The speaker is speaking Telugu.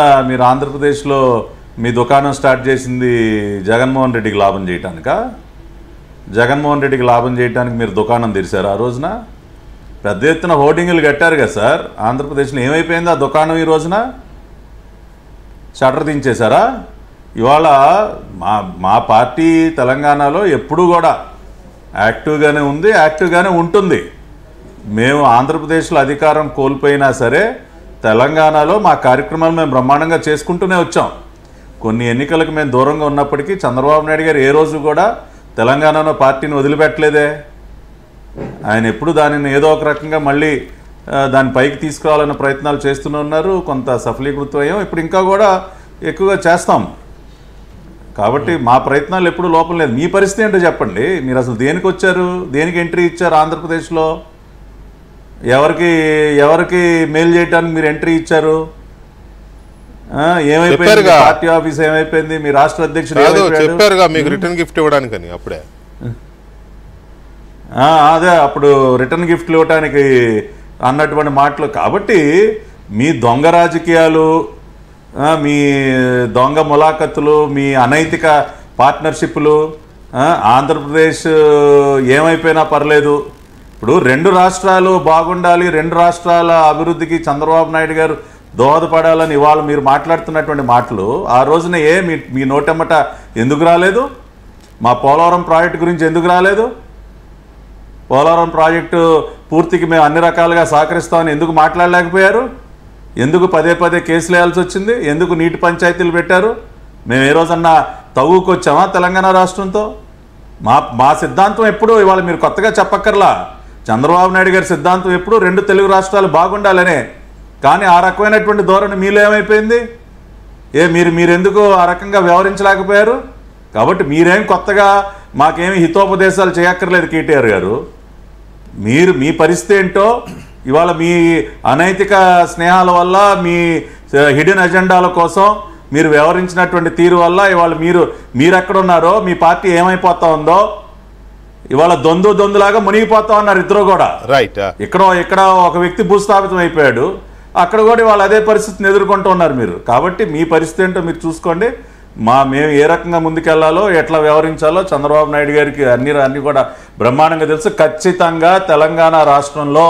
మీరు ఆంధ్రప్రదేశ్లో మీ దుకాణం స్టార్ట్ చేసింది జగన్మోహన్ రెడ్డికి లాభం చేయటానికా? జగన్మోహన్ రెడ్డికి లాభం చేయడానికి మీరు దుకాణం తెరిచారు ఆ రోజున? పెద్ద ఎత్తున హోర్డింగులు కట్టారు కదా సార్. ఆంధ్రప్రదేశ్లో ఏమైపోయింది ఆ దుకాణం? ఈ రోజున షట్టర్ దించేశారా? ఇవాళ మా పార్టీ తెలంగాణలో ఎప్పుడూ కూడా యాక్టివ్గానే ఉంది, యాక్టివ్గానే ఉంటుంది. మేము ఆంధ్రప్రదేశ్లో అధికారం కోల్పోయినా సరే తెలంగాణలో మా కార్యక్రమాలు మేము బ్రహ్మాండంగా చేసుకుంటూనే వచ్చాం. కొన్ని ఎన్నికలకు మేము దూరంగా ఉన్నప్పటికీ చంద్రబాబు నాయుడు గారు ఏ రోజు కూడా తెలంగాణలో పార్టీని వదిలిపెట్టలేదే. ఆయన ఎప్పుడు దానిని ఏదో ఒక రకంగా మళ్ళీ దాని పైకి తీసుకురావాలన్న ప్రయత్నాలు చేస్తూనే ఉన్నారు. కొంత సఫలీకృతం అయ్యాం, ఇప్పుడు ఇంకా కూడా ఎక్కువగా చేస్తాం. కాబట్టి మా ప్రయత్నాలు ఎప్పుడు లోపం లేదు. మీ పరిస్థితి ఏంటో చెప్పండి. మీరు అసలు దేనికి వచ్చారు, దేనికి ఎంట్రీ ఇచ్చారు ఆంధ్రప్రదేశ్లో? ఎవరికి మెయిల్ చేయడానికి మీరు ఎంట్రీ ఇచ్చారు? ఏమైపోయింది? పార్టీ ఆఫీస్ ఏమైపోయింది? మీ రాష్ట్ర అధ్యక్షుడు చెప్పారుగా మీకు రిటర్న్ గిఫ్ట్ ఇవ్వడానికి. అప్పుడే అదే అప్పుడు రిటర్న్ గిఫ్ట్లు ఇవ్వడానికి అన్నటువంటి మాటలు. కాబట్టి మీ దొంగ రాజకీయాలు, మీ దొంగ ములాఖతులు, మీ అనైతిక పార్ట్నర్షిప్లు, ఆంధ్రప్రదేశ్ ఏమైపోయినా పర్లేదు, ఇప్పుడు రెండు రాష్ట్రాలు బాగుండాలి, రెండు రాష్ట్రాల అభివృద్ధికి చంద్రబాబు నాయుడు గారు దోహదపడాలని ఇవాళ మీరు మాట్లాడుతున్నటువంటి మాటలు ఆ రోజున మీ నోటెమ్మట ఎందుకు రాలేదు? మా పోలవరం ప్రాజెక్టు గురించి ఎందుకు రాలేదు? పోలవరం ప్రాజెక్టు పూర్తికి మేము అన్ని రకాలుగా సహకరిస్తామని ఎందుకు మాట్లాడలేకపోయారు? ఎందుకు పదే పదే కేసులు వేయాల్సి వచ్చింది? ఎందుకు నీటి పంచాయతీలు పెట్టారు? మేము ఏ రోజన్నా తవ్వుకొచ్చామా తెలంగాణ రాష్ట్రంతో? మా సిద్ధాంతం ఎప్పుడు ఇవాళ మీరు కొత్తగా చెప్పక్కర్లా. చంద్రబాబు నాయుడు గారి సిద్ధాంతం ఎప్పుడు రెండు తెలుగు రాష్ట్రాలు బాగుండాలనే. కానీ ఆ రకమైనటువంటి ధోరణి మీలో ఏమైపోయింది? మీరెందుకు ఆ రకంగా వ్యవహరించలేకపోయారు? కాబట్టి మీరేం కొత్తగా మాకేమి హితోపదేశాలు చేయక్కర్లేదు కేటీఆర్ గారు. మీ పరిస్థితి ఏంటో ఇవాళ మీ అనైతిక స్నేహాల వల్ల, మీ హిడెన్ అజెండాల కోసం మీరు వ్యవహరించినటువంటి తీరు వల్ల ఇవాళ మీరెక్కడున్నారో, మీ పార్టీ ఏమైపోతా ఉందో, ఇవాళ దొందులాగా మునిగిపోతా ఉన్నారు ఇద్దరు కూడా. రైట్. ఇక్కడ ఒక వ్యక్తి భూస్థాపితం అయిపోయాడు, అక్కడ కూడా ఇవాళ అదే పరిస్థితిని ఎదుర్కొంటూ ఉన్నారు మీరు. కాబట్టి మీ పరిస్థితి ఏంటో మీరు చూసుకోండి. మేము ఏ రకంగా ముందుకెళ్లాలో, ఎట్లా వ్యవహరించాలో చంద్రబాబు నాయుడు గారికి అన్ని కూడా బ్రహ్మాండంగా తెలుసు. ఖచ్చితంగా తెలంగాణ రాష్ట్రంలో